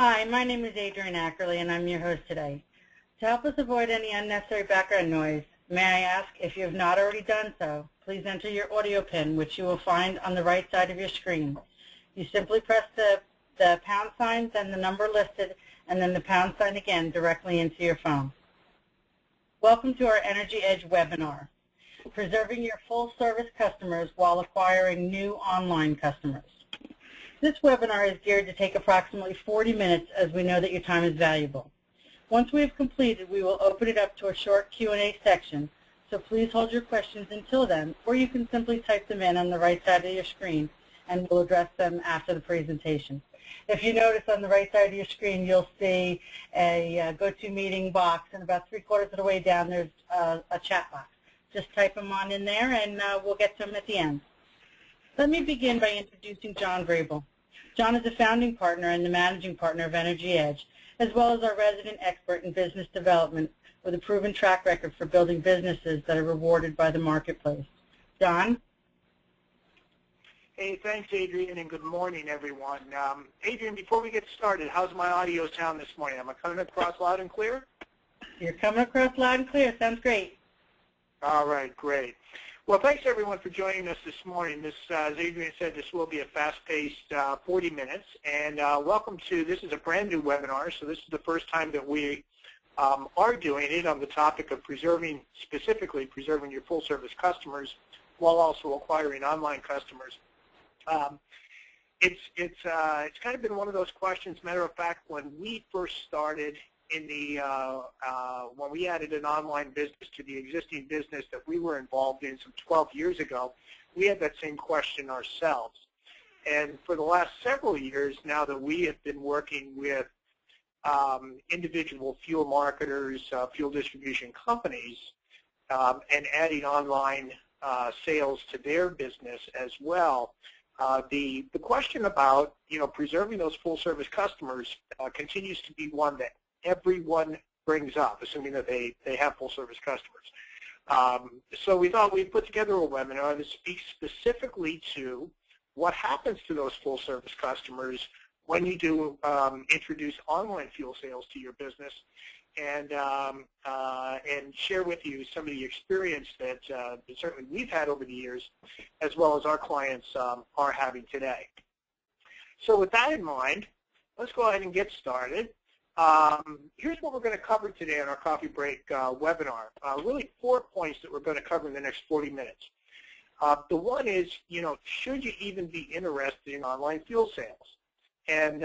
Hi, my name is Adrienne Ackerley, and I'm your host today. To help us avoid any unnecessary background noise, may I ask, if you have not already done so, please enter your audio PIN, which you will find on the right side of your screen. You simply press the pound sign, then the number listed, and then the pound sign again directly into your phone. Welcome to our Energy Edge webinar, Preserving Your Full-Service Customers While Acquiring New Online Customers. This webinar is geared to take approximately 40 minutes, as we know that your time is valuable. Once we have completed, we will open it up to a short Q&A section, so please hold your questions until then, or you can simply type them in on the right side of your screen, and we'll address them after the presentation. If you notice on the right side of your screen, you'll see a GoToMeeting box, and about 3/4 of the way down there's a chat box. Just type them on in there, and we'll get to them at the end. Let me begin by introducing John Grable. John is a founding partner and the managing partner of Energy Edge, as well as our resident expert in business development with a proven track record for building businesses that are rewarded by the marketplace. John? Hey, thanks, Adrienne, and good morning, everyone. Adrienne, before we get started, how's my audio sound this morning? Am I coming across loud and clear? You're coming across loud and clear. Sounds great. All right, great. Well, thanks, everyone, for joining us this morning. This, as Adrienne said, this will be a fast-paced 40 minutes. And welcome to, this is a brand new webinar, so this is the first time that we are doing it on the topic of specifically preserving your full-service customers while also acquiring online customers. It's kind of been one of those questions. Matter of fact, when we first started in the when we added an online business to the existing business that we were involved in some 12 years ago, we had that same question ourselves. And for the last several years now that we have been working with individual fuel marketers, fuel distribution companies, and adding online sales to their business as well, the question about preserving those full service customers continues to be one that everyone brings up, assuming that they have full service customers. So we thought we'd put together a webinar that speaks specifically to what happens to those full service customers when you do introduce online fuel sales to your business, and share with you some of the experience that certainly we've had over the years, as well as our clients are having today. So with that in mind, let's go ahead and get started. Here's what we're going to cover today on our coffee break webinar. Really 4 points that we're going to cover in the next 40 minutes. The one is, should you even be interested in online fuel sales? And,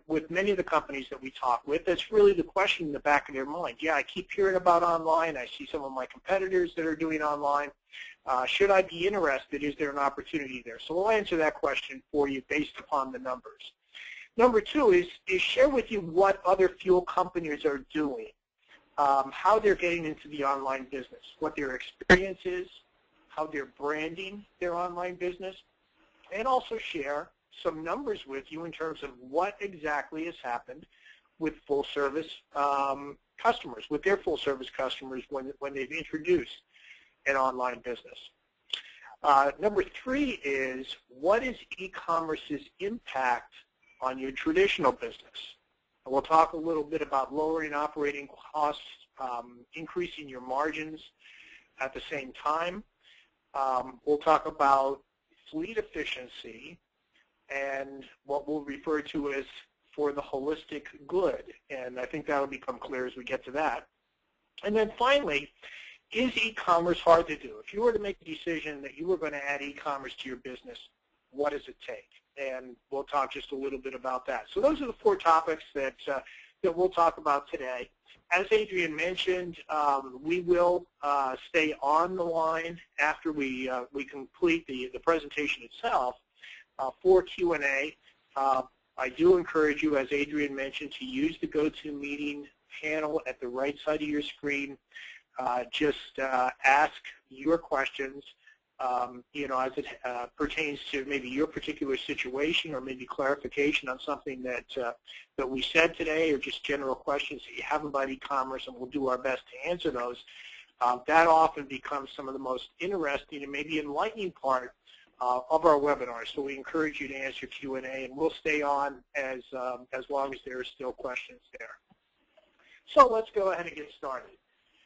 with many of the companies that we talk with, that's really the question in the back of their mind. Yeah, I keep hearing about online. I see some of my competitors that are doing online. Should I be interested? Is there an opportunity there? So we'll answer that question for you based upon the numbers. Number two is share with you what other fuel companies are doing, how they're getting into the online business, what their experience is, how they're branding their online business, and also share some numbers with you in terms of what exactly has happened with full-service customers, with their full-service customers when they've introduced an online business. Number three is, what is e-commerce's impact on your traditional business? And we'll talk a little bit about lowering operating costs, increasing your margins at the same time. We'll talk about fleet efficiency and what we'll refer to as for the holistic good. And I think that will become clear as we get to that. And then finally, is e-commerce hard to do? If you were to make a decision that you were going to add e-commerce to your business, what does it take? And we'll talk just a little bit about that. So those are the 4 topics that we'll talk about today. As Adrienne mentioned, we will stay on the line after we complete the presentation itself for Q&A. I do encourage you, as Adrienne mentioned, to use the GoToMeeting panel at the right side of your screen. Just ask your questions, as it pertains to maybe your particular situation, or maybe clarification on something that we said today, or just general questions that you have about e-commerce, and we'll do our best to answer those. That often becomes some of the most interesting and maybe enlightening part of our webinar. So we encourage you to answer Q&A, and we'll stay on as long as there are still questions there. So let's go ahead and get started.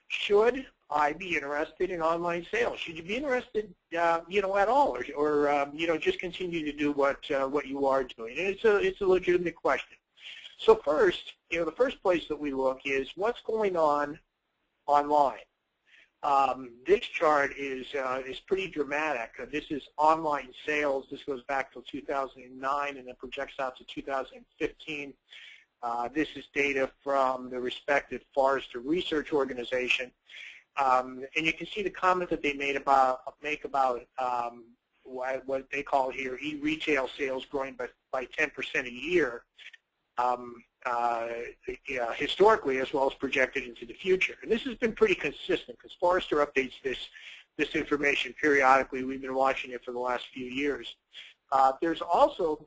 Should I be interested in online sales? Should you be interested, at all, or just continue to do what you are doing? And it's a legitimate question. So first, the first place that we look is what's going on online. This chart is pretty dramatic. This is online sales. This goes back to 2009 and then projects out to 2015. This is data from the respective Forrester Research Organization, and you can see the comment that they make about what they call here e-retail sales growing by 10% a year, historically as well as projected into the future. And this has been pretty consistent because Forrester updates this information periodically. We've been watching it for the last few years. There's also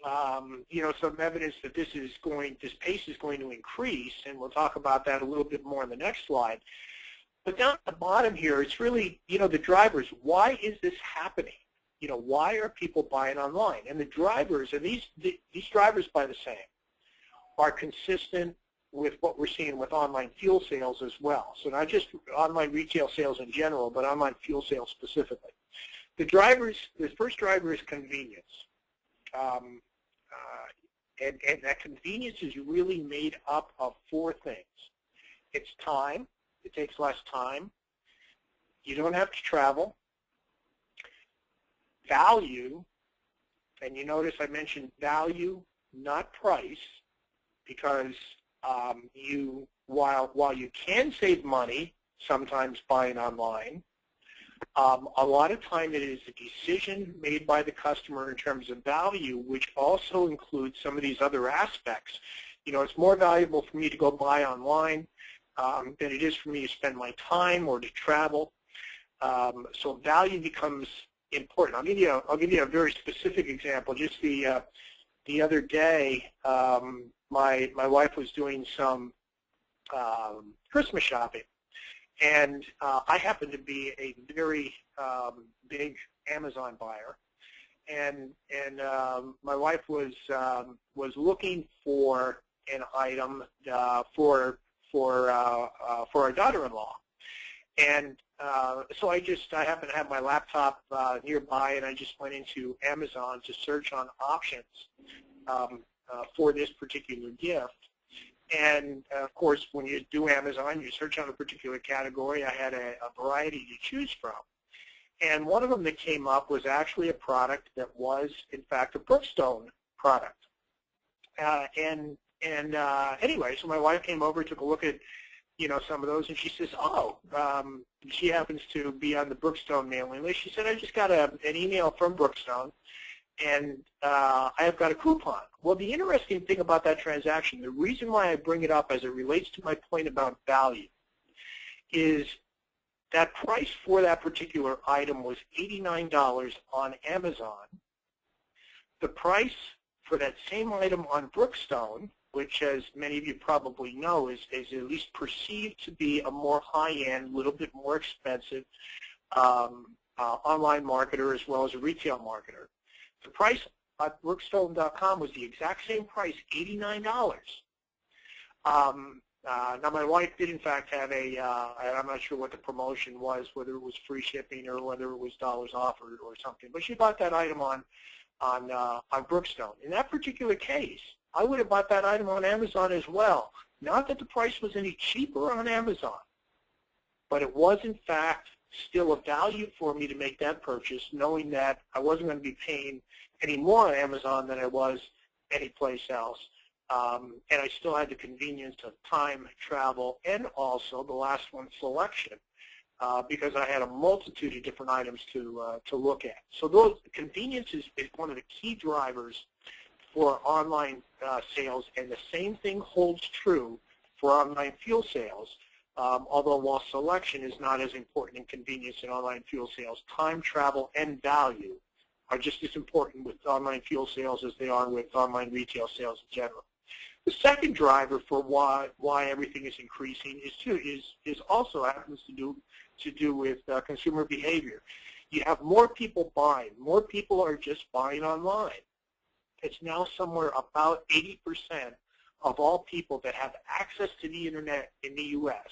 some evidence that this pace is going to increase, and we'll talk about that a little bit more in the next slide. But down at the bottom here, it's really, the drivers. Why is this happening? Why are people buying online? And the drivers, and these drivers by the same, are consistent with what we're seeing with online fuel sales as well. So not just online retail sales in general, but online fuel sales specifically. The first driver is convenience. And that convenience is really made up of four things. It's time. It takes less time. You don't have to travel. Value, and you notice I mentioned value, not price, because while you can save money sometimes buying online, a lot of time it is a decision made by the customer in terms of value, which also includes some of these other aspects. It's more valuable for me to go buy online than it is for me to spend my time or to travel. So value becomes important. I'll give you a very specific example. Just the other day, my wife was doing some Christmas shopping. And I happen to be a very big Amazon buyer, and my wife was looking for an item for our daughter-in-law, and so I happen to have my laptop nearby, and I just went into Amazon to search on options for this particular gift. And, of course, when you do Amazon, you search on a particular category. I had a variety to choose from. And one of them that came up was actually a product that was, in fact, a Brookstone product. Anyway, so my wife came over, took a look at, some of those, and she says, she happens to be on the Brookstone mailing list. She said, I just got an email from Brookstone, and I have got a coupon. Well, the interesting thing about that transaction, the reason why I bring it up as it relates to my point about value, is that price for that particular item was $89 on Amazon. The price for that same item on Brookstone, which, as many of you probably know, is at least perceived to be a more high-end, little bit more expensive online marketer as well as a retail marketer. The price at Brookstone.com was the exact same price, $89. Now, my wife did, in fact, have I'm not sure what the promotion was, whether it was free shipping or whether it was dollars offered or something, but she bought that item on Brookstone. In that particular case, I would have bought that item on Amazon as well. Not that the price was any cheaper on Amazon, but it was, in fact, still a value for me to make that purchase, knowing that I wasn't going to be paying any more on Amazon than I was anyplace else. And I still had the convenience of time, travel, and also the last one, selection, because I had a multitude of different items to look at. So convenience is one of the key drivers for online sales, and the same thing holds true for online fuel sales. Although while selection is not as important in convenience in online fuel sales, time, travel, and value are just as important with online fuel sales as they are with online retail sales in general. The second driver for why everything is increasing is also happens to do with consumer behavior. You have more people buying. More people are just buying online. It's now somewhere about 80% of all people that have access to the internet in the U.S.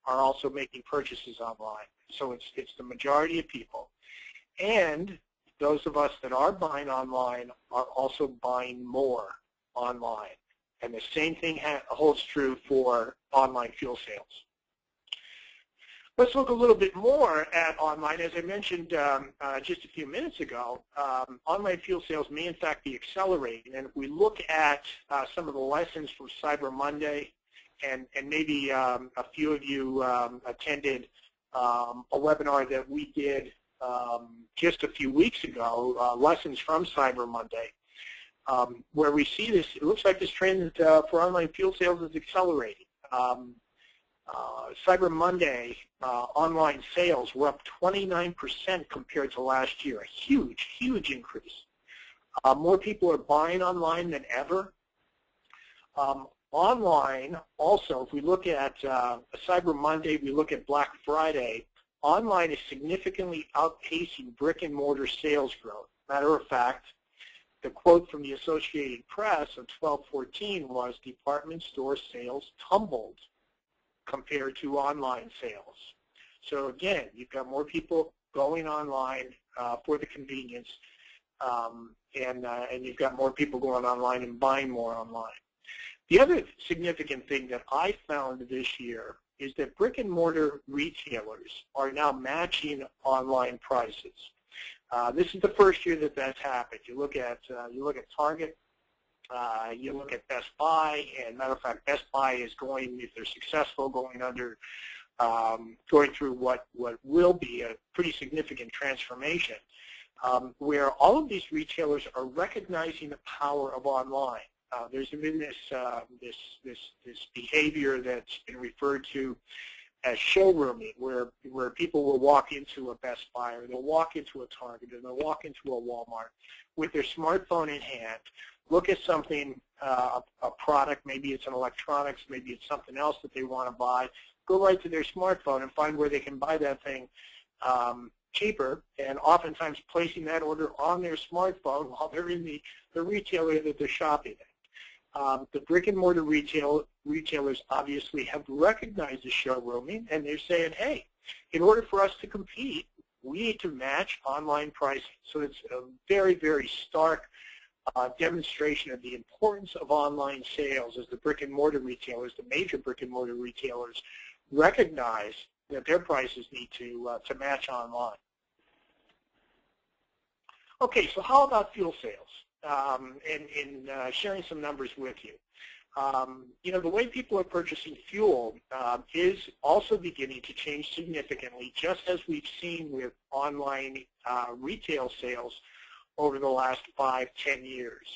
are also making purchases online. So it's the majority of people. And those of us that are buying online are also buying more online. And the same thing holds true for online fuel sales. Let's look a little bit more at online. As I mentioned just a few minutes ago, online fuel sales may in fact be accelerating. And if we look at some of the lessons from Cyber Monday, and maybe a few of you attended a webinar that we did just a few weeks ago, lessons from Cyber Monday, where we see this, it looks like this trend for online fuel sales is accelerating. Cyber Monday online sales were up 29% compared to last year, a huge, huge increase. More people are buying online than ever. Online, also, if we look at Cyber Monday, we look at Black Friday, online is significantly outpacing brick-and-mortar sales growth. Matter of fact, the quote from the Associated Press of 12/14 was, department store sales tumbled compared to online sales. So again, you've got more people going online for the convenience, and you've got more people going online and buying more online. The other significant thing that I found this year is that brick-and-mortar retailers are now matching online prices. This is the first year that that's happened. You look at Target, you look at Best Buy, and matter of fact, Best Buy is going, if they're successful, going through what will be a pretty significant transformation, where all of these retailers are recognizing the power of online. There's been this behavior that's been referred to as showrooming, where people will walk into a Best Buy, or they'll walk into a Target, or they'll walk into a Walmart with their smartphone in hand, look at something, a product, maybe it's an electronics, maybe it's something else that they want to buy, go right to their smartphone and find where they can buy that thing cheaper, and oftentimes placing that order on their smartphone while they're in the retailer that they're shopping at. The brick-and-mortar retailers obviously have recognized the showrooming, and they're saying, hey, in order for us to compete, we need to match online pricing. So it's a very, very stark demonstration of the importance of online sales as the brick-and-mortar retailers, the major brick-and-mortar retailers, recognize that their prices need to match online. Okay, so how about fuel sales? And sharing some numbers with you. You know, the way people are purchasing fuel is also beginning to change significantly, just as we've seen with online retail sales over the last 5-10 years.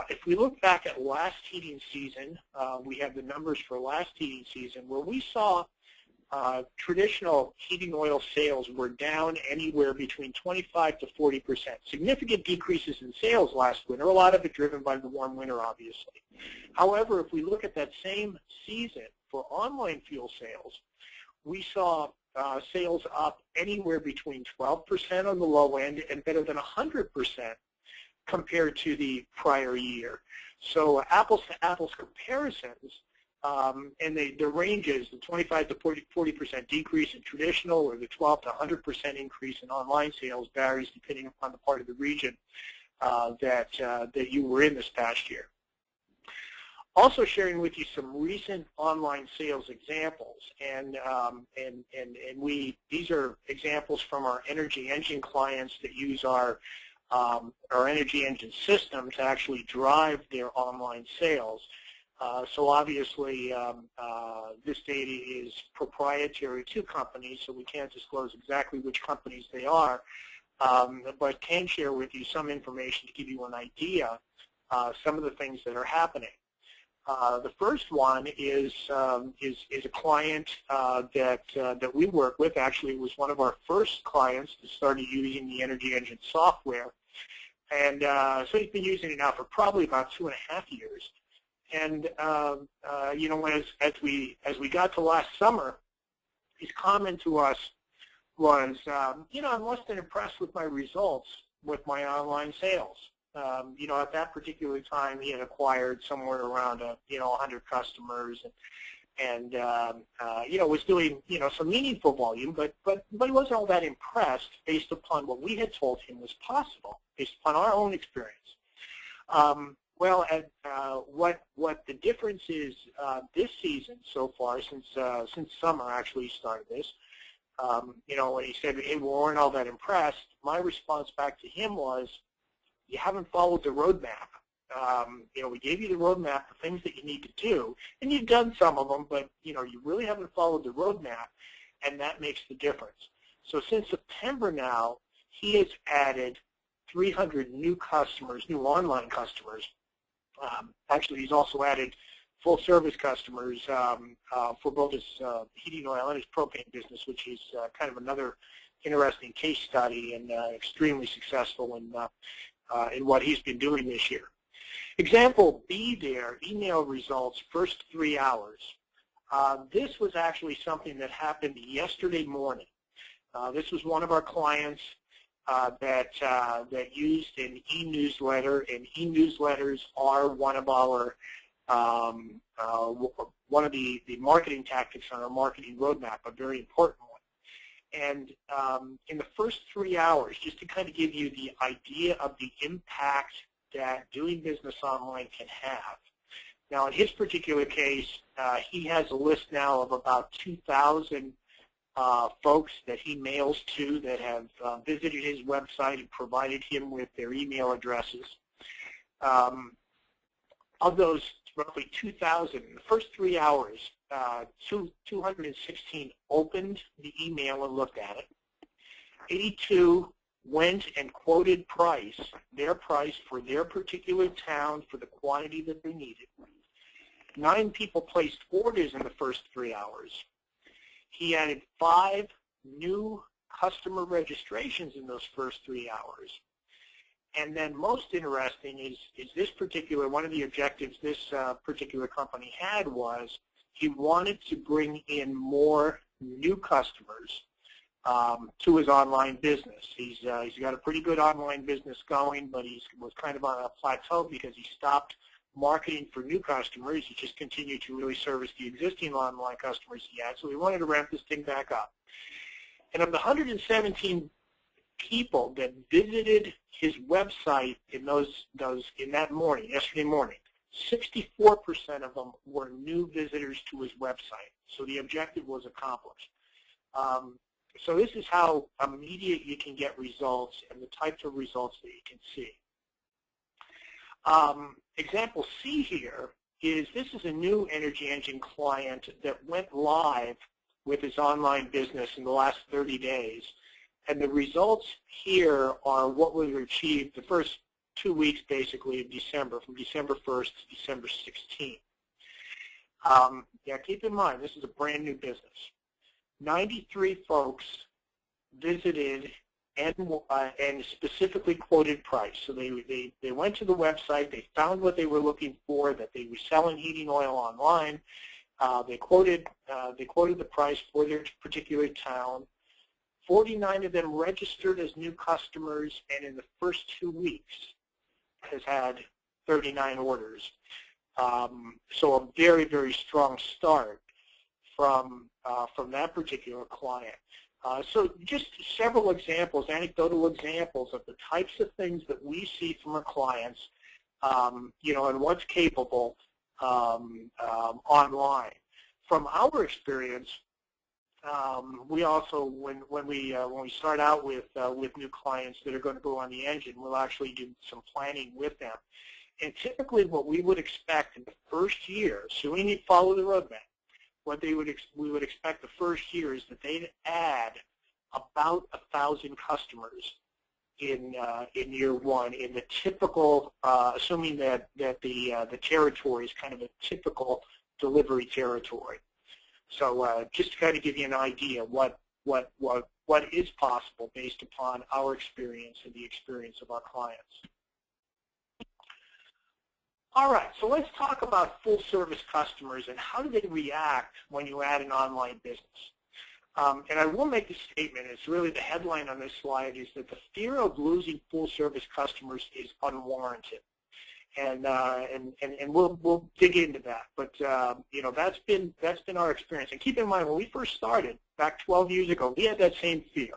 If we look back at last heating season, we have the numbers for last heating season, where we saw traditional heating oil sales were down anywhere between 25 to 40%. Significant decreases in sales last winter, a lot of it driven by the warm winter, obviously. However, if we look at that same season for online fuel sales, we saw sales up anywhere between 12% on the low end and better than 100% compared to the prior year. So apples to apples comparisons, and the ranges, the 25 to 40% decrease in traditional, or the 12 to 100% increase in online sales, varies depending upon the part of the region that you were in this past year. Also sharing with you some recent online sales examples, and these are examples from our Energy Engine clients that use our Energy Engine system to actually drive their online sales. So obviously, this data is proprietary to companies, so we can't disclose exactly which companies they are, but can share with you some information to give you an idea some of the things that are happening. The first one is a client that we work with. Actually, it was one of our first clients that started using the Energy Engine software, and so he's been using it now for probably about 2.5 years. And you know, as we got to last summer, his comment to us was, I'm less than impressed with my results with my online sales. At that particular time, he had acquired somewhere around 100 customers, and was doing some meaningful volume, but he wasn't all that impressed based upon what we had told him was possible, based upon our own experience. What the difference is this season so far, since summer actually started this, when he said, hey, we weren't all that impressed, my response back to him was, you haven't followed the roadmap. We gave you the roadmap, the things that you need to do, and you've done some of them, but, you really haven't followed the roadmap, and that makes the difference. So since September now, he has added 300 new customers, new online customers. Actually, he's also added full-service customers for both his heating oil and his propane business, which is kind of another interesting case study and extremely successful in what he's been doing this year. Example B there, email results, first 3 hours. This was actually something that happened yesterday morning. This was one of our clients that used an e-newsletter, and e-newsletters are one of our one of the marketing tactics on our marketing roadmap, a very important one. And in the first 3 hours, just to kind of give you the idea of the impact that doing business online can have. Now, in his particular case, he has a list now of about 2,000 folks that he mails to that have visited his website and provided him with their email addresses. Of those roughly 2,000, in the first 3 hours, 216 opened the email and looked at it. 82 went and quoted their price for their particular town for the quantity that they needed. 9 people placed orders in the first 3 hours. He added 5 new customer registrations in those first 3 hours. And then most interesting is this particular, one of the objectives this particular company had was he wanted to bring in more new customers to his online business. He's got a pretty good online business going, but he was kind of on a plateau because he stopped marketing for new customers. He just continued to really service the existing online customers he had, so he wanted to ramp this thing back up. And of the 117 people that visited his website in that morning, yesterday morning, 64% of them were new visitors to his website. So the objective was accomplished. So this is how immediate you can get results and the types of results that you can see. Example C here is this is a new Energy Engine client that went live with his online business in the last 30 days. And the results here are what was achieved the first 2 weeks, basically, of December, from December 1st to December 16th. Yeah, keep in mind, this is a brand new business. 93 folks visited and specifically quoted price. So they went to the website, they found what they were looking for, that they were selling heating oil online. They quoted the price for their particular town. 49 of them registered as new customers, and in the first 2 weeks has had 39 orders. So a very, very strong start from that particular client. So just several examples, anecdotal examples of the types of things that we see from our clients, and what's capable online. From our experience, we also, when we start out with new clients that are going to go on the engine, we'll actually do some planning with them. And typically, what we would expect in the first year, assuming you follow the roadmap, what we would expect the first year is that they'd add about 1,000 customers in year one. In the typical, assuming that the territory is kind of a typical delivery territory. So just to kind of give you an idea what is possible based upon our experience and the experience of our clients. All right, so let's talk about full-service customers and how do they react when you add an online business. And I will make a statement, it's really the headline on this slide, is that the fear of losing full-service customers is unwarranted. And we'll dig into that. But you know, that's been our experience. And keep in mind, when we first started back 12 years ago, we had that same fear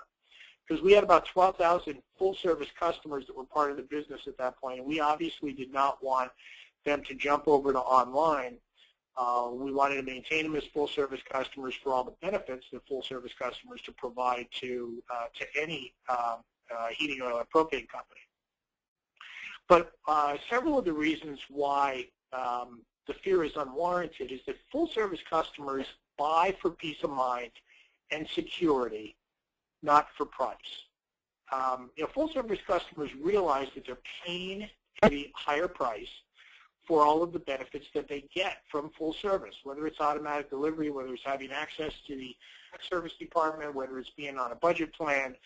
because we had about 12,000 full-service customers that were part of the business at that point, and we obviously did not want them to jump over to online. We wanted to maintain them as full-service customers for all the benefits that full-service customers to provide to any heating oil or propane company. But several of the reasons why the fear is unwarranted is that full-service customers buy for peace of mind and security, not for price. You know, full-service customers realize that they're paying a higher price for all of the benefits that they get from full service, whether it's automatic delivery, whether it's having access to the service department, whether it's being on a budget plan,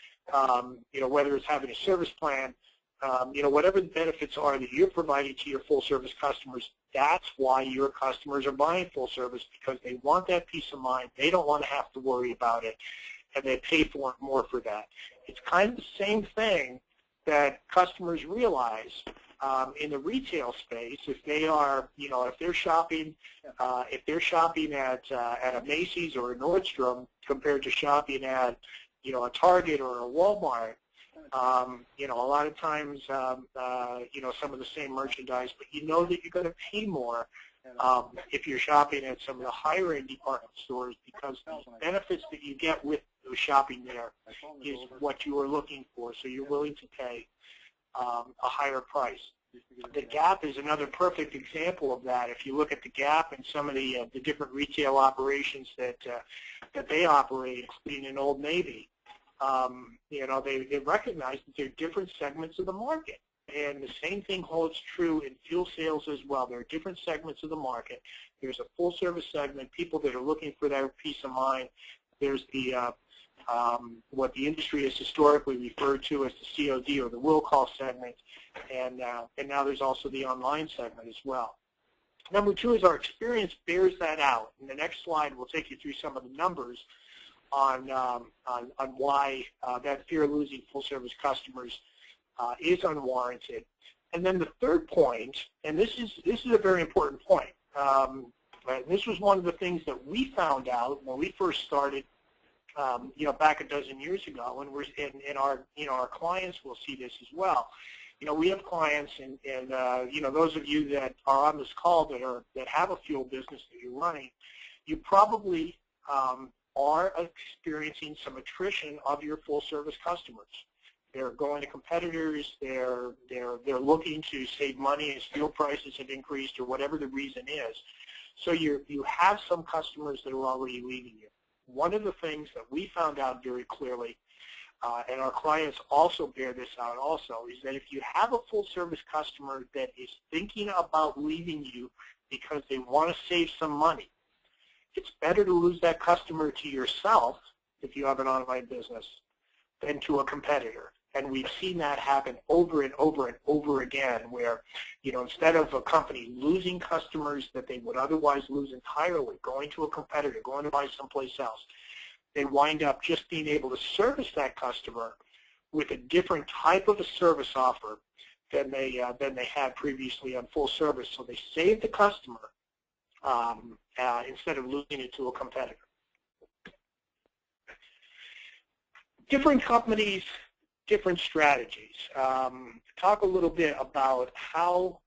you know, whether it's having a service plan, you know, whatever the benefits are that you're providing to your full service customers, that's why your customers are buying full service, because they want that peace of mind. They don't want to have to worry about it, and they pay more for that. It's kind of the same thing that customers realize in the retail space. If they are, you know, if they're shopping at a Macy's or a Nordstrom compared to shopping at, you know, a Target or a Walmart, you know, a lot of times, you know, some of the same merchandise, but you know that you're going to pay more if you're shopping at some of the higher-end department stores, because the benefits that you get with shopping there is what you are looking for, so you're willing to pay a higher price. The Gap is another perfect example of that. If you look at the Gap and some of the different retail operations that they operate, including in Old Navy, you know, they recognize that there are different segments of the market. And the same thing holds true in fuel sales as well. There are different segments of the market. There's a full-service segment, people that are looking for their peace of mind. There's the what the industry has historically referred to as the COD, or the will call segment, and now there's also the online segment as well. Number two is our experience bears that out. In the next slide, we'll take you through some of the numbers on why that fear of losing full-service customers is unwarranted. And then the third point, and this is a very important point. This was one of the things that we found out when we first started, you know, back a dozen years ago, and our clients will see this as well. You know, we have clients, and you know, those of you that are on this call that have a fuel business that you're running, you probably are experiencing some attrition of your full-service customers. They're going to competitors. They're looking to save money as fuel prices have increased, or whatever the reason is. So you have some customers that are already leaving you. One of the things that we found out very clearly, and our clients also bear this out also, is that if you have a full-service customer that is thinking about leaving you because they want to save some money, it's better to lose that customer to yourself if you have an online business than to a competitor. And we've seen that happen over and over and over again, where, you know, instead of a company losing customers that they would otherwise lose entirely, going to a competitor, going to buy someplace else, they wind up just being able to service that customer with a different type of a service offer than they had previously on full service. So they save the customer instead of losing it to a competitor. Different companies, different strategies. Talk a little bit about how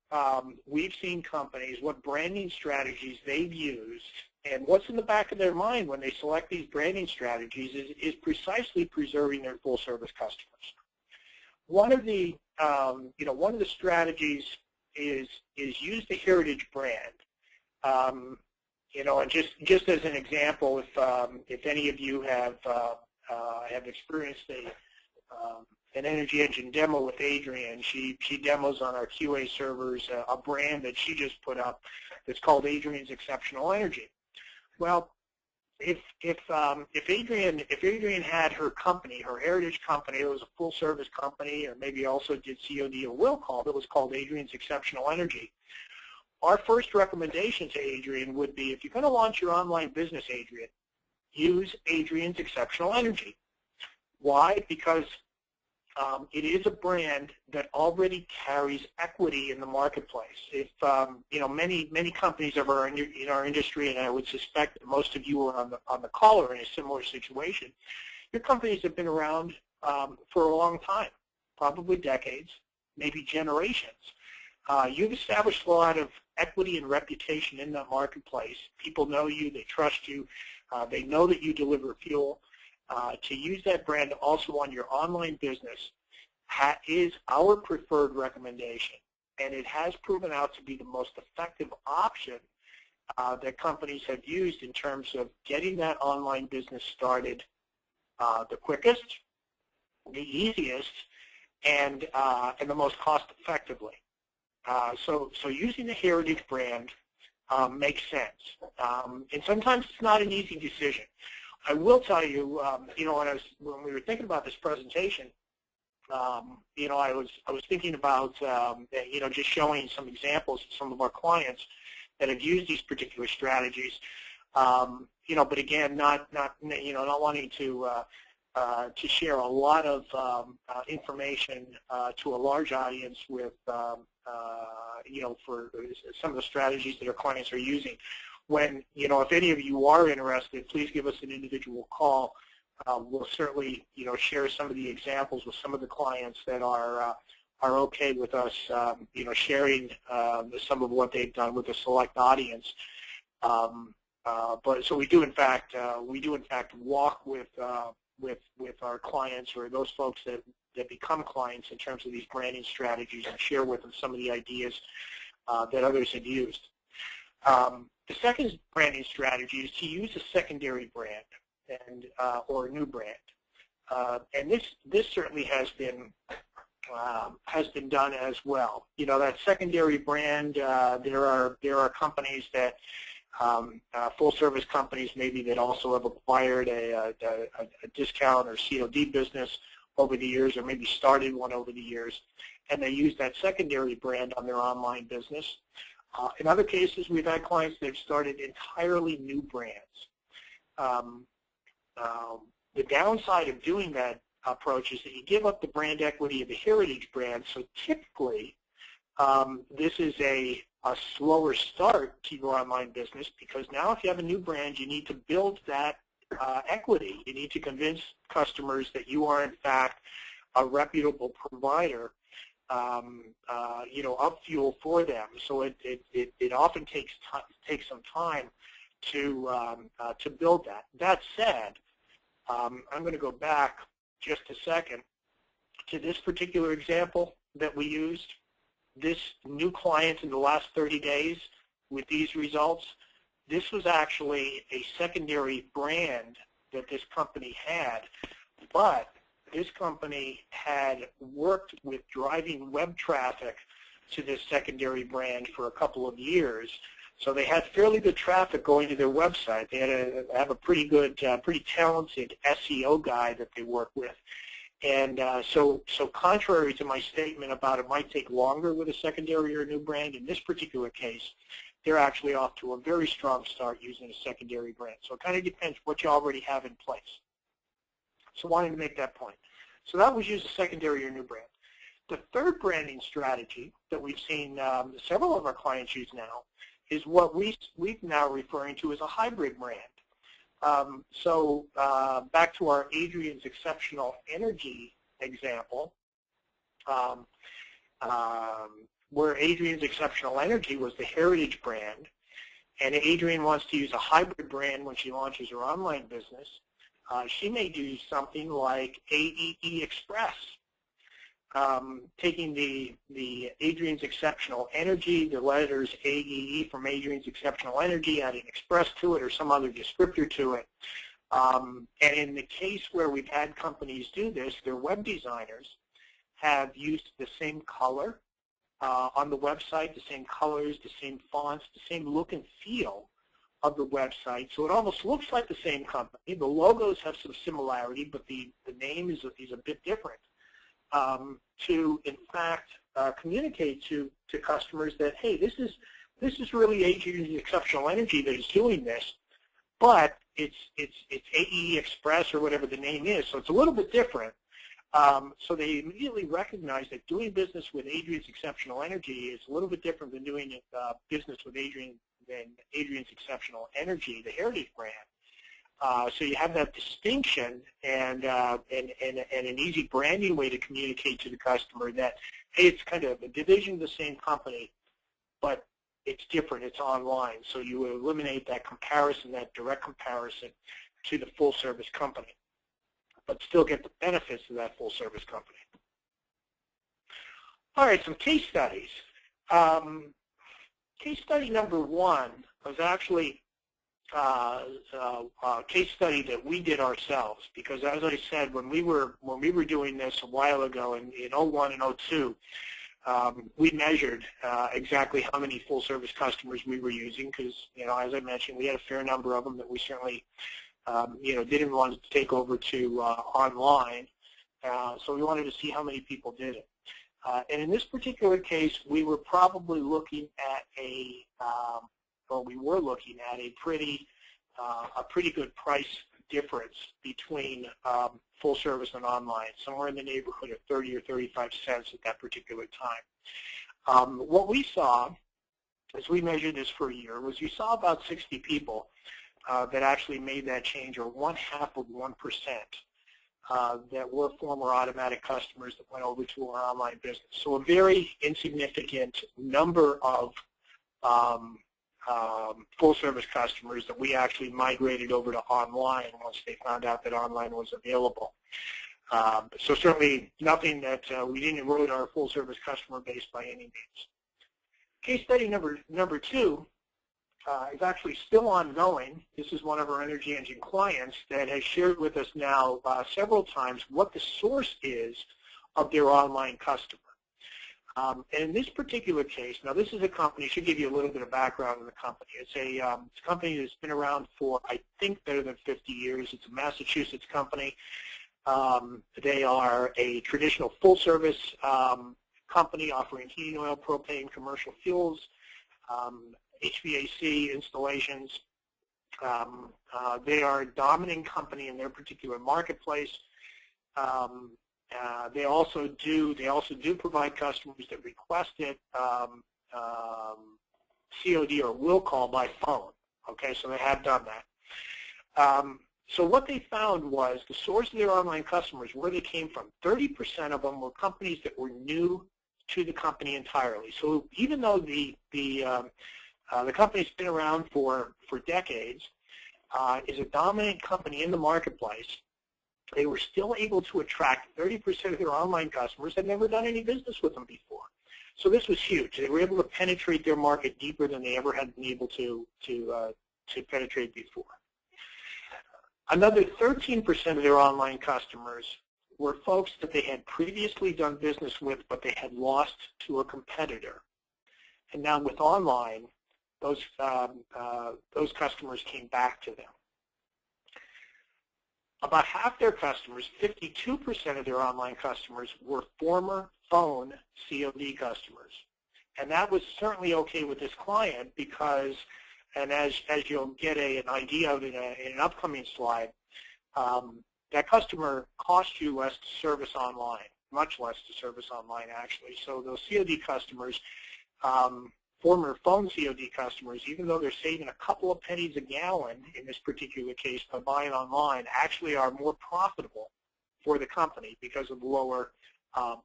we've seen companies, what branding strategies they've used, and what's in the back of their mind when they select these branding strategies is precisely preserving their full-service customers. One of the strategies is use the heritage brand. You know, and just as an example, if any of you have experienced an energy engine demo with Adrienne, she demos on our QA servers a brand that she just put up that's called Adrienne's Exceptional Energy. Well, if Adrienne had her company, her heritage company, it was a full service company, or maybe also did COD or will call, that was called Adrienne's Exceptional Energy, our first recommendation to Adrienne would be, if you're going to launch your online business, Adrienne, use Adrian's Exceptional Energy. Why? Because it is a brand that already carries equity in the marketplace. If many companies of in our industry, and I would suspect that most of you are on the call are in a similar situation, your companies have been around for a long time, probably decades, maybe generations. You've established a lot of equity and reputation in that marketplace. People know you, they trust you, they know that you deliver fuel. To use that brand also on your online business is our preferred recommendation, and it has proven out to be the most effective option that companies have used in terms of getting that online business started the quickest, the easiest, and the most cost effectively. So using the heritage brand makes sense, and sometimes it's not an easy decision. I will tell you, when we were thinking about this presentation, I was thinking about just showing some examples of some of our clients that have used these particular strategies. But again, not wanting to share a lot of information to a large audience with for some of the strategies that our clients are using. When if any of you are interested, please give us an individual call. We'll certainly share some of the examples with some of the clients that are okay with us sharing some of what they've done with a select audience. But so we do in fact walk with our clients, or those folks that become clients, in terms of these branding strategies, and share with them some of the ideas that others have used. The second branding strategy is to use a secondary brand or a new brand, and this certainly has been done as well. That secondary brand, there are companies that full service companies maybe that also have acquired a discount or COD business over the years, or maybe started one over the years, and they use that secondary brand on their online business. In other cases, we've had clients that have started entirely new brands. The downside of doing that approach is that you give up the brand equity of the heritage brand, so typically this is a slower start to your online business, because now if you have a new brand, you need to build that equity. You need to convince customers that you are in fact a reputable provider of fuel for them. So it often takes some time to build that. That said, I'm going to go back just a second to this particular example that we used. This new client in the last 30 days with these results, this was actually a secondary brand that this company had, but this company had worked with driving web traffic to this secondary brand for a couple of years. So they had fairly good traffic going to their website. They had have a pretty good, pretty talented SEO guy that they work with. And so contrary to my statement about it might take longer with a secondary or a new brand, in this particular case, they're actually off to a very strong start using a secondary brand. So it kind of depends what you already have in place. So wanting to make that point. So that was use a secondary or new brand. The third branding strategy that we've seen several of our clients use now is what we're now referring to as a hybrid brand. Back to our Adrian's Exceptional Energy example, where Adrian's Exceptional Energy was the heritage brand, and Adrian wants to use a hybrid brand when she launches her online business. She may do something like AEE Express, taking the Adrian's Exceptional Energy, the letters AEE from Adrian's Exceptional Energy, adding Express to it or some other descriptor to it. And in the case where we've had companies do this, their web designers have used the same color on the website, the same colors, the same fonts, the same look and feel of the website. So it almost looks like the same company. The logos have some similarity, but the name is a bit different. To in fact communicate to customers that, hey, this is really Adrian's Exceptional Energy that is doing this. but it's AE Express or whatever the name is, so it's a little bit different. So they immediately recognized that doing business with Adrian's Exceptional Energy is a little bit different than doing business with Adrian's Exceptional Energy, the heritage brand. So you have that distinction and an easy branding way to communicate to the customer that, hey, it's kind of a division of the same company, but it's different, it's online. So you eliminate that comparison, that direct comparison to the full service company, but still get the benefits of that full service company. All right, some case studies. Case study number one was actually a case study that we did ourselves, because as I said, when we were doing this a while ago in 01 and 02, we measured exactly how many full service customers we were using, because as I mentioned, we had a fair number of them that we certainly didn't want to take over to online, so we wanted to see how many people did it. And in this particular case, we were probably looking at a pretty good price difference between full service and online, somewhere in the neighborhood of 30 or 35 cents at that particular time. What we saw, as we measured this for a year, was you saw about 60 people that actually made that change, or 0.5% that were former automatic customers that went over to our online business. So a very insignificant number of full service customers that we actually migrated over to online once they found out that online was available. So certainly nothing that we didn't erode our full service customer base by any means. Case study number two is actually still ongoing. This is one of our Energy Engine clients that has shared with us now several times what the source is of their online customer. And in this particular case, now this is a company, should give you a little bit of background on the company. It's a company that's been around for, I think, better than 50 years. It's a Massachusetts company. They are a traditional full-service company offering heating oil, propane, commercial fuels, HVAC installations. They are a dominant company in their particular marketplace. They also do provide customers that request it COD or will call by phone. Okay, so they have done that. So what they found was the source of their online customers, where they came from, 30% of them were companies that were new to the company entirely. So even though the company's been around for decades, is a dominant company in the marketplace, they were still able to attract 30% of their online customers that had never done any business with them before. So this was huge. They were able to penetrate their market deeper than they ever had been able to penetrate before. Another 13% of their online customers were folks that they had previously done business with, but they had lost to a competitor. And now with online, those customers came back to them. About half their customers, 52% of their online customers, were former phone COD customers. And that was certainly okay with this client because, and as you'll get an idea of in an upcoming slide, that customer costs you less to service online, much less to service online actually. So those COD customers, former phone COD customers, even though they're saving a couple of pennies a gallon in this particular case by buying online, actually are more profitable for the company because of lower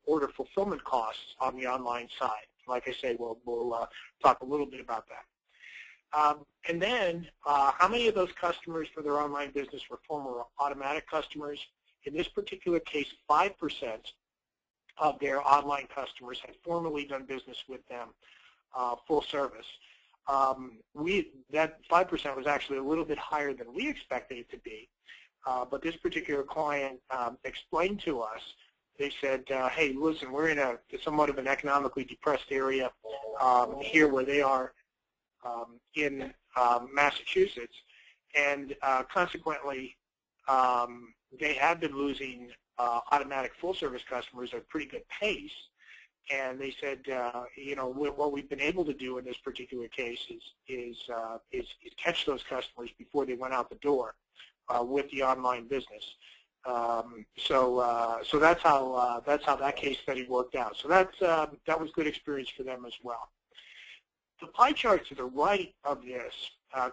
order fulfillment costs on the online side. Like I say, we'll talk a little bit about that. And then, how many of those customers for their online business were former automatic customers? In this particular case, 5% of their online customers had formerly done business with them full service. That 5% was actually a little bit higher than we expected it to be, but this particular client explained to us, they said, hey, listen, we're in somewhat of an economically depressed area here where they are in Massachusetts, and consequently they have been losing automatic full service customers at a pretty good pace. and they said, what we've been able to do in this particular case is catch those customers before they went out the door with the online business. So that's how that case study worked out. So that was good experience for them as well. The pie chart to the right of this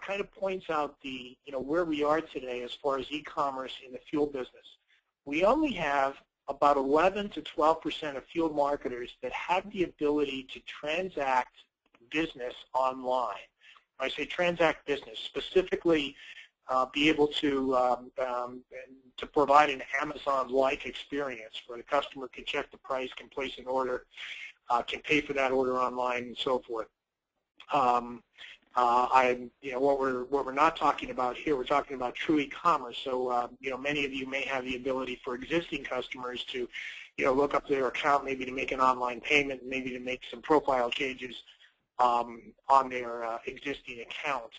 kind of points out where we are today as far as e-commerce in the fuel business. We only have about 11 to 12% of fuel marketers that have the ability to transact business online. When I say transact business, specifically be able to provide an Amazon-like experience where the customer can check the price, can place an order, can pay for that order online, and so forth. What we're not talking about here, we're talking about true e-commerce. So many of you may have the ability for existing customers to look up their account, maybe to make an online payment, maybe to make some profile changes on their existing account.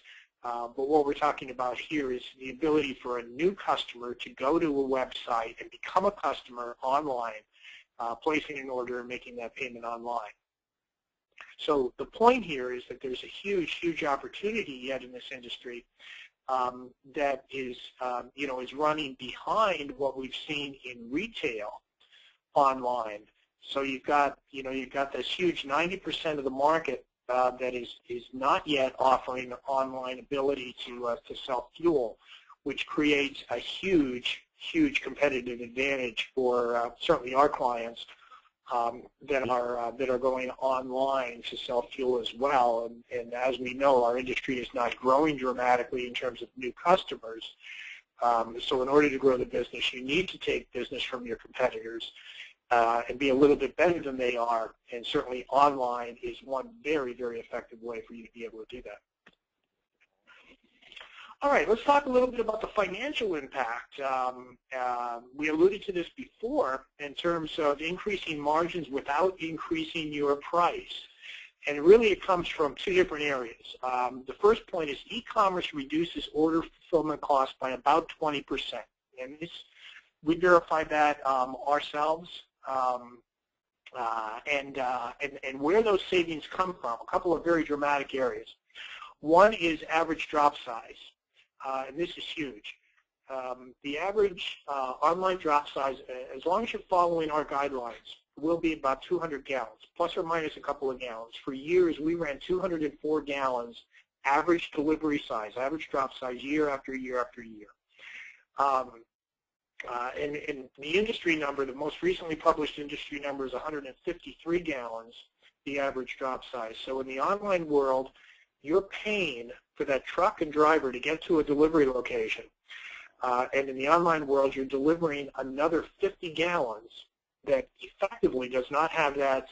But what we're talking about here is the ability for a new customer to go to a website and become a customer online, placing an order and making that payment online. So the point here is that there's a huge, huge opportunity yet in this industry that is running behind what we've seen in retail online. So you've got this huge 90% of the market that is not yet offering online ability to sell fuel, which creates a huge, huge competitive advantage for certainly our clients that are going online to sell fuel as well. And as we know, our industry is not growing dramatically in terms of new customers. So in order to grow the business, you need to take business from your competitors and be a little bit better than they are. And certainly online is one very, very effective way for you to be able to do that. All right, let's talk a little bit about the financial impact. We alluded to this before in terms of increasing margins without increasing your price. And really it comes from two different areas. The first point is e-commerce reduces order fulfillment costs by about 20%. And we verified that ourselves. And where those savings come from, a couple of very dramatic areas. One is average drop size. And this is huge. The average online drop size, as long as you're following our guidelines, will be about 200 gallons, plus or minus a couple of gallons. For years, we ran 204 gallons average delivery size, average drop size, year after year after year. And the industry number, the most recently published industry number is 153 gallons, the average drop size. So in the online world, you're paying for that truck and driver to get to a delivery location. And in the online world, you're delivering another 50 gallons that effectively does not have that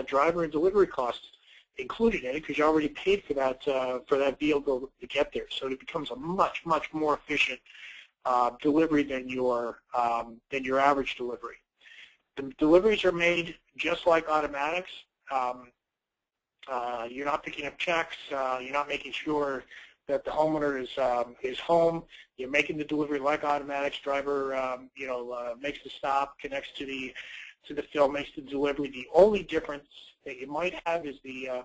driver and delivery costs included in it because you already paid for that vehicle to get there. So it becomes a much, much more efficient delivery than your average delivery. The deliveries are made just like automatics. You're not picking up checks. You're not making sure that the homeowner is home. You're making the delivery like automatics. Driver, makes the stop, connects to the fill, makes the delivery. The only difference that you might have is the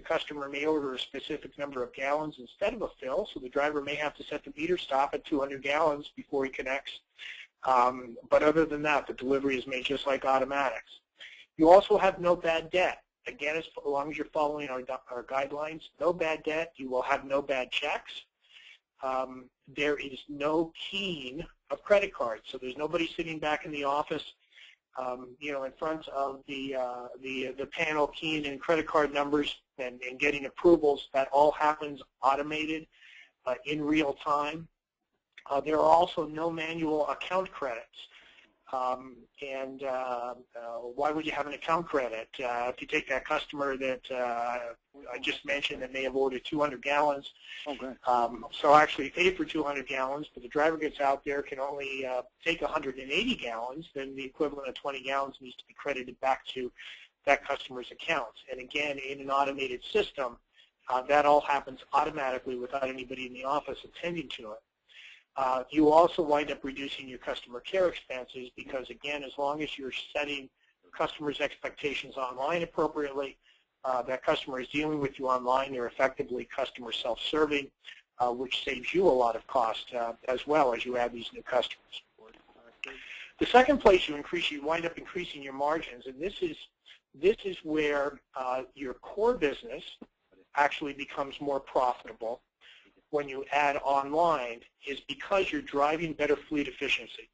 customer may order a specific number of gallons instead of a fill, so the driver may have to set the meter stop at 200 gallons before he connects. But other than that, the delivery is made just like automatics. You also have no bad debt. Again, as long as you're following our guidelines, no bad debt. You will have no bad checks. There is no keying of credit cards, so there's nobody sitting back in the office, in front of the panel keying in credit card numbers and getting approvals. That all happens automated in real time. There are also no manual account credits. Why would you have an account credit? If you take that customer that I just mentioned that may have ordered 200 gallons, okay. So actually paid for 200 gallons, but the driver gets out there, can only take 180 gallons, then the equivalent of 20 gallons needs to be credited back to that customer's account. And again, in an automated system, that all happens automatically without anybody in the office attending to it. You also wind up reducing your customer care expenses because, again, as long as you're setting customers' expectations online appropriately. That customer is dealing with you online. They're effectively customer self-serving, which saves you a lot of cost as well as you add these new customers. The second place you wind up increasing your margins, and this is where your core business actually becomes more profitable when you add online, is because you're driving better fleet efficiency.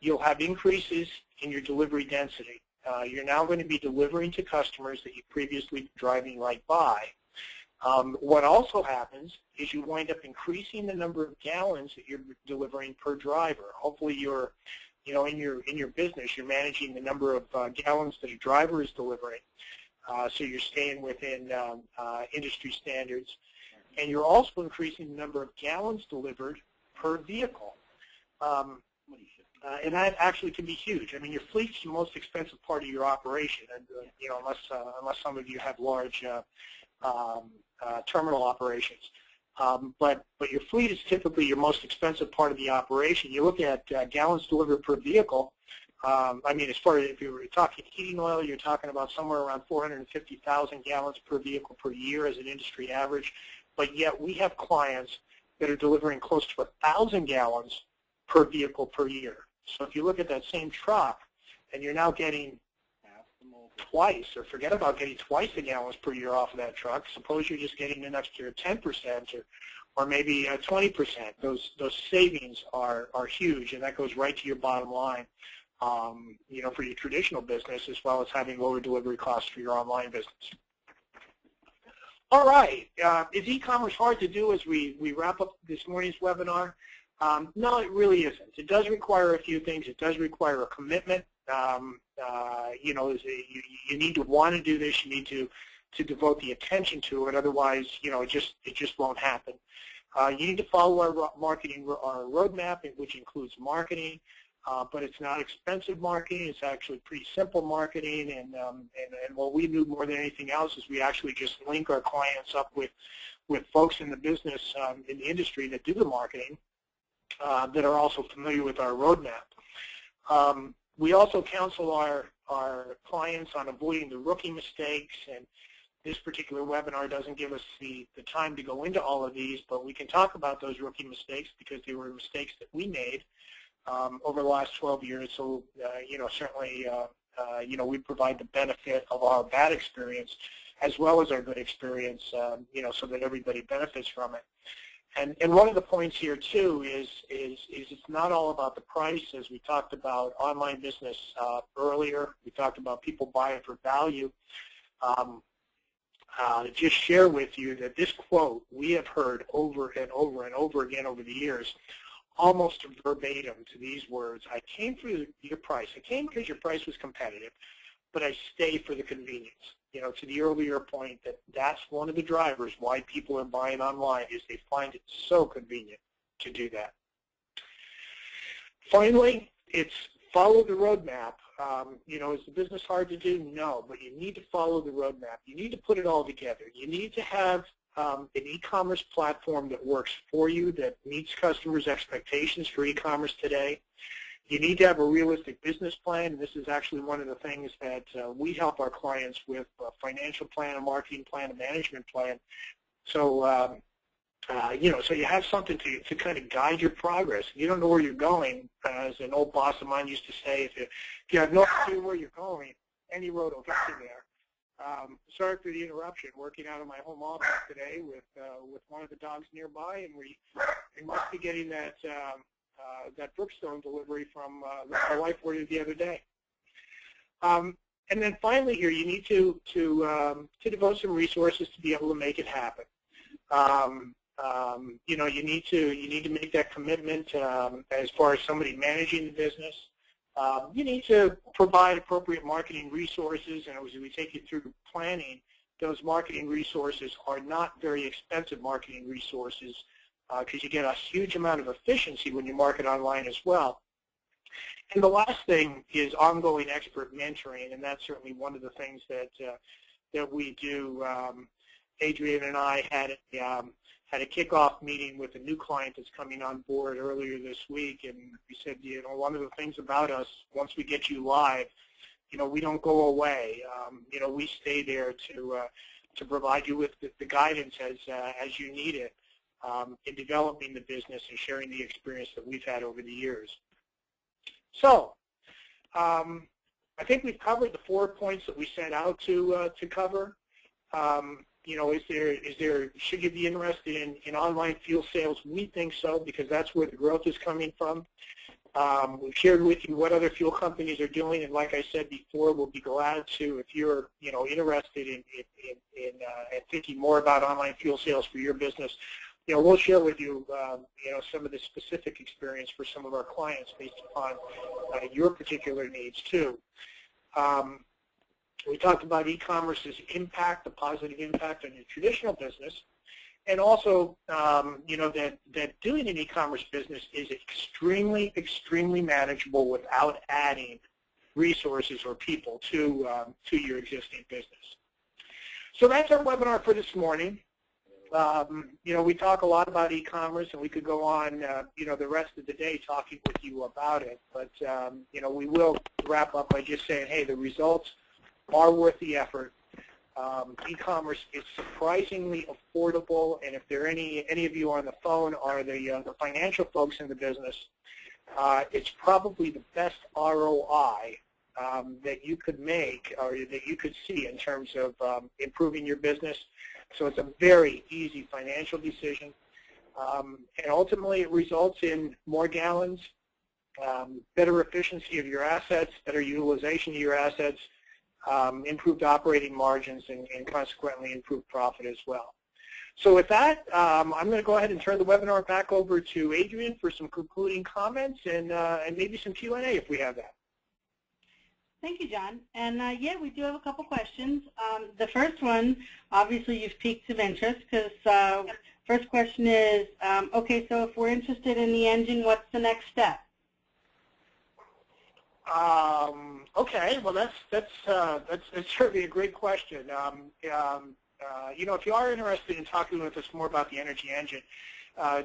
You'll have increases in your delivery density. You're now going to be delivering to customers that you previously been driving right by. What also happens is you wind up increasing the number of gallons that you're delivering per driver. Hopefully you're, in your business, you're managing the number of gallons that a driver is delivering. So you're staying within industry standards. And you're also increasing the number of gallons delivered per vehicle. And that actually can be huge. I mean, your fleet's the most expensive part of your operation, and, unless some of you have large terminal operations. But your fleet is typically your most expensive part of the operation. You look at gallons delivered per vehicle. I mean, as far as if you were talking heating oil, you're talking about somewhere around 450,000 gallons per vehicle per year as an industry average. But yet we have clients that are delivering close to 1,000 gallons per vehicle per year. So if you look at that same truck and you're now getting twice, or forget about getting twice the gallons per year off of that truck, suppose you're just getting an extra 10% or maybe 20%. Those savings are huge, and that goes right to your bottom line, for your traditional business, as well as having lower delivery costs for your online business. All right, is e-commerce hard to do as we wrap up this morning's webinar? No, it really isn't. It does require a few things. It does require a commitment. You need to want to do this. You need to devote the attention to it. Otherwise, it just won't happen. You need to follow our roadmap, which includes marketing. But it's not expensive marketing. It's actually pretty simple marketing, and what we do more than anything else is we actually just link our clients up with folks in the business, in the industry that do the marketing, that are also familiar with our roadmap. We also counsel our clients on avoiding the rookie mistakes, and this particular webinar doesn't give us the time to go into all of these, but we can talk about those rookie mistakes because they were mistakes that we made over the last 12 years, so certainly we provide the benefit of our bad experience as well as our good experience, so that everybody benefits from it. And one of the points here too is it's not all about the price, as we talked about online business earlier. We talked about people buying for value. Just share with you that this quote we have heard over and over and over again over the years, almost verbatim to these words: I came for your price. I came because your price was competitive, but I stay for the convenience. To the earlier point, that's one of the drivers why people are buying online, is they find it so convenient to do that. Finally, it's follow the roadmap. Is the business hard to do? No, but you need to follow the roadmap. You need to put it all together. You need to have an e-commerce platform that works for you, that meets customers' expectations for e-commerce today. You need to have a realistic business plan, and this is actually one of the things that we help our clients with: a financial plan, a marketing plan, a management plan. So, so you have something to kind of guide your progress. If you don't know where you're going, as an old boss of mine used to say, if you have no clue where you're going, any road will get you there. Sorry for the interruption. Working out of my home office today with one of the dogs nearby, and we must be getting that Brookstone delivery from my wife ordered the other day. And then finally, here you need to devote some resources to be able to make it happen. You need to make that commitment as far as somebody managing the business. You need to provide appropriate marketing resources, and as we take you through planning, those marketing resources are not very expensive marketing resources, because you get a huge amount of efficiency when you market online as well. And the last thing is ongoing expert mentoring, and that's certainly one of the things that we do. Adrian and I had a kickoff meeting with a new client that's coming on board earlier this week, and we said, one of the things about us, once we get you live, we don't go away. We stay there to provide you with the guidance as you need it in developing the business and sharing the experience that we've had over the years. So I think we've covered the 4 points that we set out to cover. Should you be interested in online field sales? We think so, because that's where the growth is coming from. We've shared with you what other fuel companies are doing, and like I said before, we'll be glad to, if you're interested in thinking more about online fuel sales for your business, we'll share with you some of the specific experience for some of our clients based upon your particular needs too. We talked about e-commerce's impact, the positive impact on your traditional business, and also, that doing an e-commerce business is extremely, extremely manageable without adding resources or people to your existing business. So that's our webinar for this morning. We talk a lot about e-commerce, and we could go on, the rest of the day talking with you about it. But, we will wrap up by just saying, hey, the results are worth the effort. E-commerce is surprisingly affordable, and if there are any of you on the phone are the financial folks in the business, it's probably the best ROI that you could make or that you could see in terms of improving your business. So it's a very easy financial decision, and ultimately it results in more gallons, better efficiency of your assets, better utilization of your assets, improved operating margins, and consequently improved profit as well. So with that, I'm going to go ahead and turn the webinar back over to Adrian for some concluding comments and maybe some Q&A if we have that. Thank you, John. And yeah, we do have a couple questions. The first one, obviously you've piqued some interest, because first question is, okay, so if we're interested in the engine, what's the next step? Okay, well that's certainly a great question. If you are interested in talking with us more about the energy engine,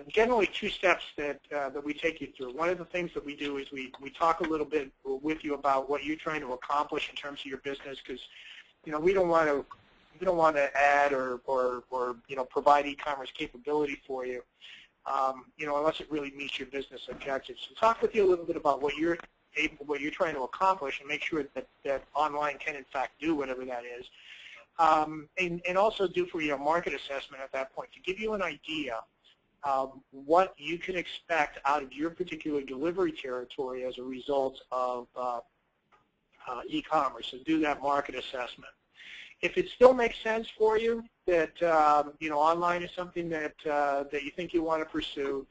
generally 2 steps that we take you through. One of the things that we do is we talk a little bit with you about what you're trying to accomplish in terms of your business, because we don't want to add or provide e-commerce capability for you, unless it really meets your business objectives. So talk with you a little bit about what you're trying to accomplish, and make sure that online can in fact do whatever that is, and also do for you a market assessment at that point to give you an idea of what you can expect out of your particular delivery territory as a result of e-commerce, and do that market assessment. If it still makes sense for you that online is something that you think you want to pursue,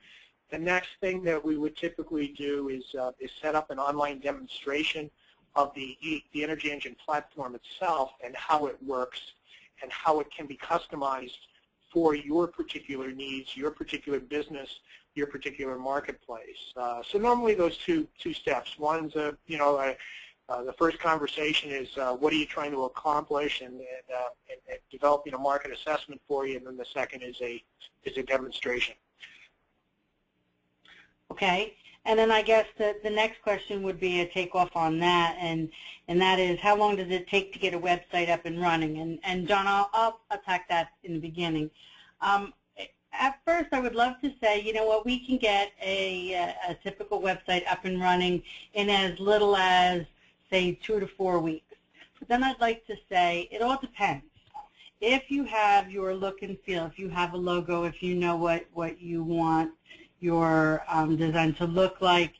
the next thing that we would typically do is set up an online demonstration of the Energy Engine platform itself and how it works and how it can be customized for your particular needs, your particular business, your particular marketplace. So normally those two steps. One's the first conversation is what are you trying to accomplish, and developing a market assessment for you, and then the second is a demonstration. Okay, and then I guess the next question would be a takeoff on that, and that is, how long does it take to get a website up and running? And John, I'll attack that in the beginning. At first, I would love to say, we can get a typical website up and running in as little as, say, 2 to 4 weeks. But then I'd like to say it all depends. If you have your look and feel, if you have a logo, if you know what you want your design to look like,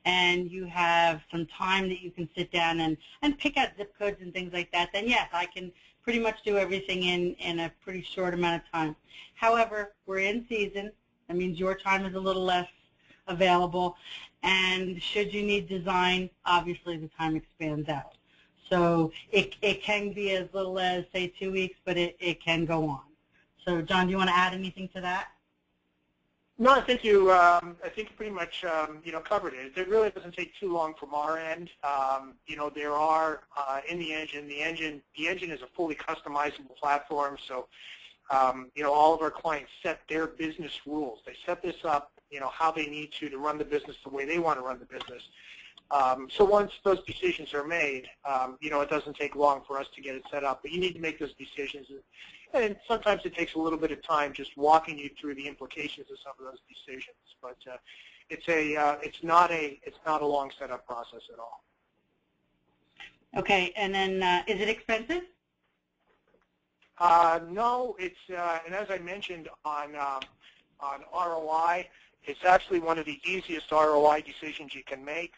and you have some time that you can sit down and pick out zip codes and things like that, then yes, I can pretty much do everything in a pretty short amount of time. However, we're in season. That means your time is a little less available, and should you need design, obviously the time expands out. So it can be as little as, say, 2 weeks, but it can go on. So John, do you want to add anything to that? No, I think you pretty much covered it. It really doesn't take too long from our end. There are in the engine is a fully customizable platform. So all of our clients set their business rules. They set this up, how they need to run the business the way they want to run the business. So once those decisions are made, it doesn't take long for us to get it set up, but you need to make those decisions. And sometimes it takes a little bit of time just walking you through the implications of some of those decisions. But it's not a long setup process at all. Okay, and then is it expensive? No, it's and as I mentioned on ROI, it's actually one of the easiest ROI decisions you can make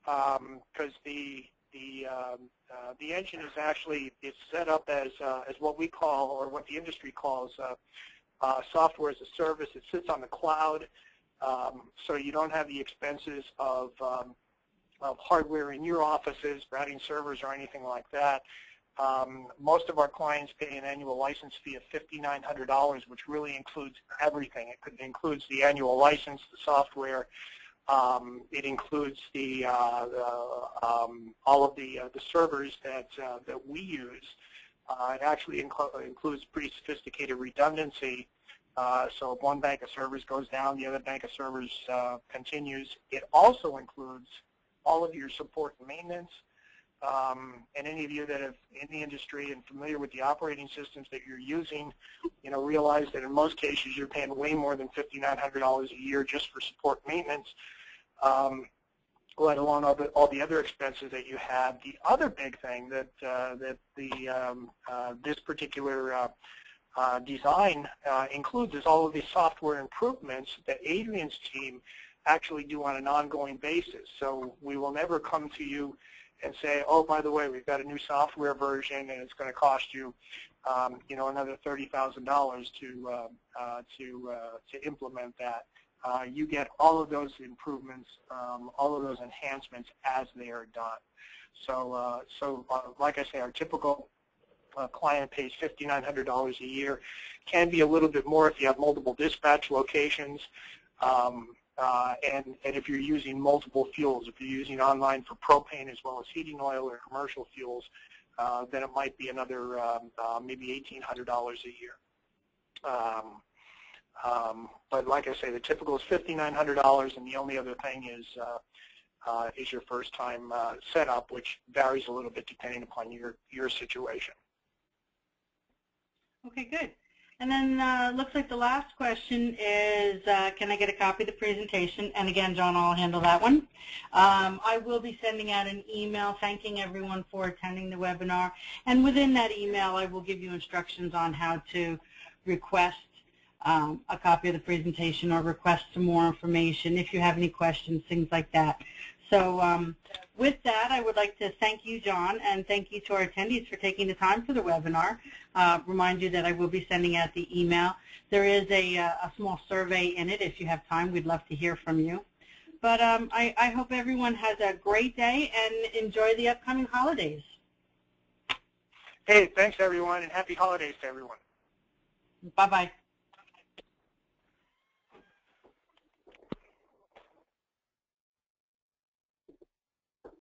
because the engine is actually set up as what we call, or what the industry calls, software as a service. It sits on the cloud, so you don't have the expenses of hardware in your offices, routing servers, or anything like that. Most of our clients pay an annual license fee of $5,900, which really includes everything. It includes the annual license, the software. It includes all of the servers that we use. It actually includes pretty sophisticated redundancy. So if one bank of servers goes down, the other bank of servers continues. It also includes all of your support and maintenance. And any of you that have in the industry and familiar with the operating systems that you're using, realize that in most cases you're paying way more than $5,900 a year just for support and maintenance, let alone all the other expenses that you have. The other big thing that this particular design includes is all of the software improvements that Adrian's team actually do on an ongoing basis. So we will never come to you and say, oh, by the way, we've got a new software version and it's going to cost you, another $30,000 to implement that. You get all of those improvements, all of those enhancements as they are done. So, like I say, our typical client pays $5,900 a year. Can be a little bit more if you have multiple dispatch locations. And if you're using multiple fuels, if you're using online for propane as well as heating oil or commercial fuels, then it might be another maybe $1,800 a year. But like I say, the typical is $5,900, and the only other thing is your first time setup, which varies a little bit depending upon your situation. Okay, good. And then looks like the last question is, can I get a copy of the presentation? And again, John, I'll handle that one. I will be sending out an email thanking everyone for attending the webinar. And within that email, I will give you instructions on how to request a copy of the presentation or request some more information if you have any questions, things like that. So with that, I would like to thank you, John, and thank you to our attendees for taking the time for the webinar. Remind you that I will be sending out the email. There is a small survey in it. If you have time, we'd love to hear from you. But I hope everyone has a great day and enjoy the upcoming holidays. Hey, thanks, everyone, and happy holidays to everyone. Bye-bye.